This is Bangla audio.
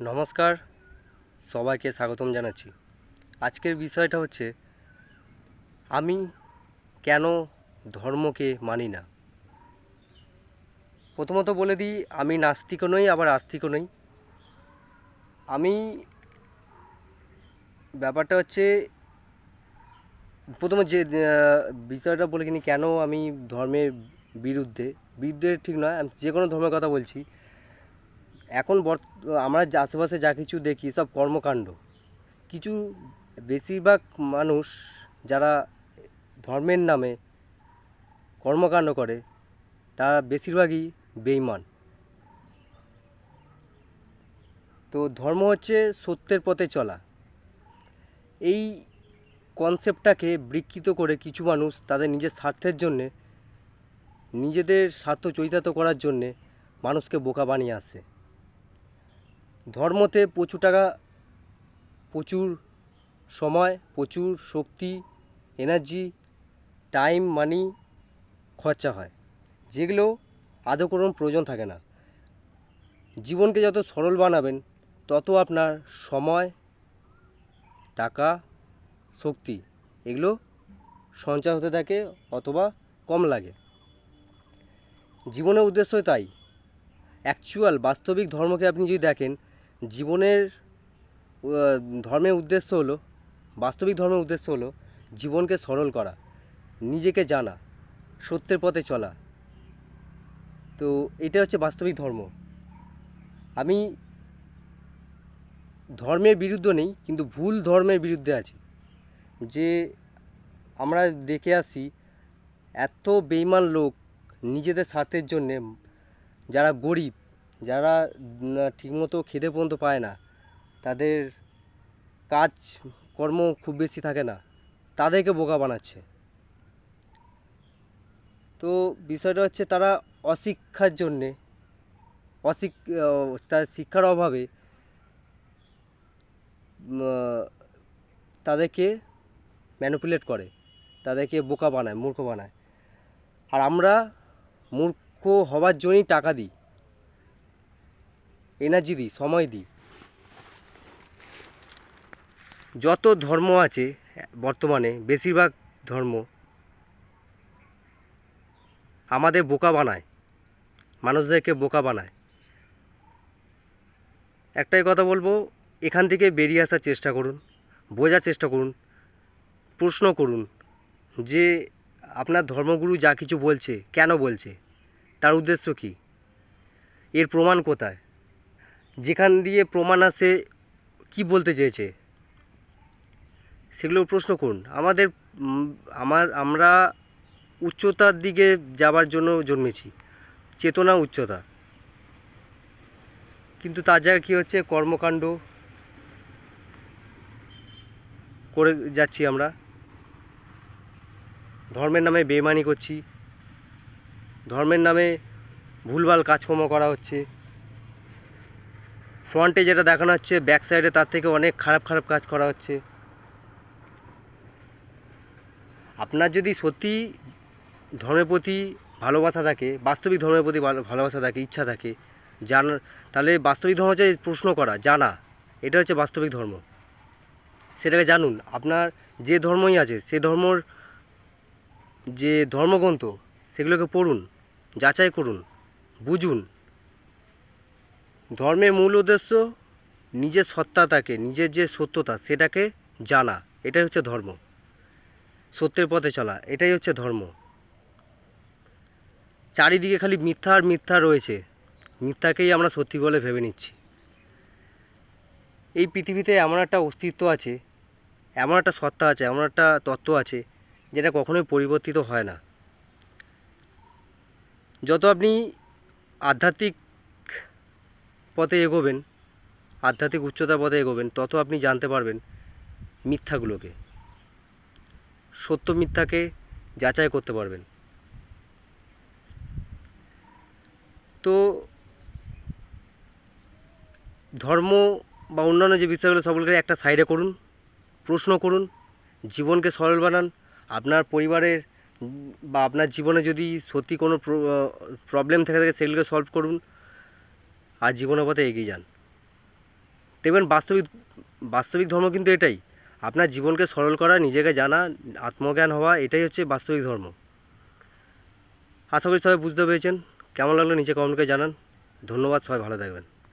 নমস্কার, সবাইকে স্বাগতম জানাচ্ছি। আজকের বিষয়টা হচ্ছে আমি কেন ধর্মকে মানি না। প্রথমত বলে দিই, আমি নাস্তিকও নই আবার আস্তিকও নই। আমি ব্যাপারটা হচ্ছে প্রথমে যে বিষয়টা বলে কিনি কেন আমি ধর্মের বিরুদ্ধে ঠিক নয়, আমি যে কোনো ধর্মের কথা বলছি। এখন আমরা আশেপাশে যা কিছু দেখি সব কর্মকাণ্ড, কিছু বেশিরভাগ মানুষ যারা ধর্মের নামে কর্মকাণ্ড করে তারা বেশিরভাগই বেঈমান। তো ধর্ম হচ্ছে সত্যের পথে চলা। এই কনসেপ্টটাকে বিকৃত করে কিছু মানুষ তাদের নিজের স্বার্থের জন্যে, নিজেদের স্বার্থ চরিতার্থ করার জন্যে মানুষকে বোকা বানিয়ে আসে। ধর্মতে প্রচুর টাকা, প্রচুর সময়, প্রচুর শক্তি, এনার্জি, টাইম, মানি খরচা হয়, যেগুলো আদৌ কোনো প্রয়োজন থাকে না। জীবনকে যত সরল বানাবেন তত আপনার সময়, টাকা, শক্তি এগুলো সঞ্চয় হতে থাকে অথবা কম লাগে। জীবনের উদ্দেশ্য তাই। অ্যাকচুয়াল বাস্তবিক ধর্মকে আপনি যদি দেখেন, জীবনের ধর্মের উদ্দেশ্য হলো, বাস্তবিক ধর্মের উদ্দেশ্য হলো জীবনকে সরল করা, নিজেকে জানা, সত্যের পথে চলা। তো এটা হচ্ছে বাস্তবিক ধর্ম। আমি ধর্মের বিরুদ্ধে নেই, কিন্তু ভুল ধর্মের বিরুদ্ধে আছি। যে আমরা দেখে আসি এত বেঈমান লোক নিজেদের স্বার্থের জন্যে, যারা গরিব, যারা ঠিকমতো খেতে পর্যন্ত পায় না, তাদের কাজ কর্ম খুব বেশি থাকে না, তাদেরকে বোকা বানাচ্ছে। তো বিষয়টা হচ্ছে তারা অশিক্ষার জন্যে, তার শিক্ষার অভাবে তাদেরকে ম্যানিপুলেট করে, তাদেরকে বোকা বানায়, মূর্খ বানায়। আর আমরা মূর্খ হওয়ার জন্যই টাকা দিই, এনার্জি দিই, সময় দিই। যত ধর্ম আছে বর্তমানে, বেশিরভাগ ধর্ম আমাদের বোকা বানায়, মানুষদেরকে বোকা বানায়। একটাই কথা বলবো, এখান থেকে বেরিয়ে আসার চেষ্টা করুন, বোঝার চেষ্টা করুন, প্রশ্ন করুন যে আপনার ধর্মগুরু যা কিছু বলছে কেন বলছে, তার উদ্দেশ্য কী, এর প্রমাণ কোথায়, যেখান দিয়ে প্রমাণ আসে কি বলতে চেয়েছে, সেগুলো প্রশ্ন করুন। আমরা উচ্চতার দিকে যাবার জন্য জন্মেছি, চেতনা উচ্চতা, কিন্তু তার জায়গায় কী হচ্ছে, কর্মকাণ্ড করে যাচ্ছি আমরা, ধর্মের নামে বেইমানি করছি, ধর্মের নামে ভুলভাল কাজকর্ম করা হচ্ছে। ফ্রন্টে যেটা দেখানো হচ্ছে, ব্যাক সাইডে তার থেকে অনেক খারাপ খারাপ কাজ করা হচ্ছে। আপনার যদি সত্যি ধর্মের প্রতি ভালোবাসা থাকে, বাস্তবিক ধর্মের প্রতি ভালোবাসা থাকে, ইচ্ছা থাকে জানার, তাহলে বাস্তবিক ধর্ম হচ্ছে প্রশ্ন করা, জানা। এটা হচ্ছে বাস্তবিক ধর্ম। সেটাকে জানুন। আপনার যে ধর্মই আছে সে ধর্মর যে ধর্মগ্রন্থ সেগুলোকে পড়ুন, যাচাই করুন, বুঝুন। ধর্মের মূল উদ্দেশ্য নিজের সত্তাটাকে, নিজের যে সত্যতা সেটাকে জানা। এটাই হচ্ছে ধর্ম, সত্যের পথে চলা, এটাই হচ্ছে ধর্ম। চারিদিকে খালি মিথ্যা আর মিথ্যা রয়েছে, মিথ্যাকেই আমরা সত্যি বলে ভেবে নিচ্ছি। এই পৃথিবীতে এমন একটা অস্তিত্ব আছে, এমন একটা সত্তা আছে, এমন একটা তত্ত্ব আছে যেটা কখনোই পরিবর্তিত হয় না। যত আপনি আধ্যাত্মিক পথে এগোবেন, আধ্যাত্মিক উচ্চতার পথে এগোবেন, তত আপনি জানতে পারবেন মিথ্যাগুলোকে, সত্য মিথ্যাকে যাচাই করতে পারবেন। তো ধর্ম বা অন্যান্য যে বিষয়গুলো সবগুলোকে একটা সাইডে করুন, প্রশ্ন করুন, জীবনকে সরল বানান। আপনার পরিবারের বা আপনার জীবনে যদি সত্যি কোনো প্রবলেম থেকে থাকে সেগুলোকে সলভ করুন, আর জীবনের পথে এগিয়ে যান। দেখবেন বাস্তবিক ধর্ম কিন্তু এটাই, আপনার জীবনকে সরল করা, নিজেকে জানা, আত্মজ্ঞান হওয়া, এটাই হচ্ছে বাস্তবিক ধর্ম। আশা করি সবাই বুঝতে পেরেছেন। কেমন লাগলো নিচে কমেন্ট করে জানান। ধন্যবাদ, সবাই ভালো থাকবেন।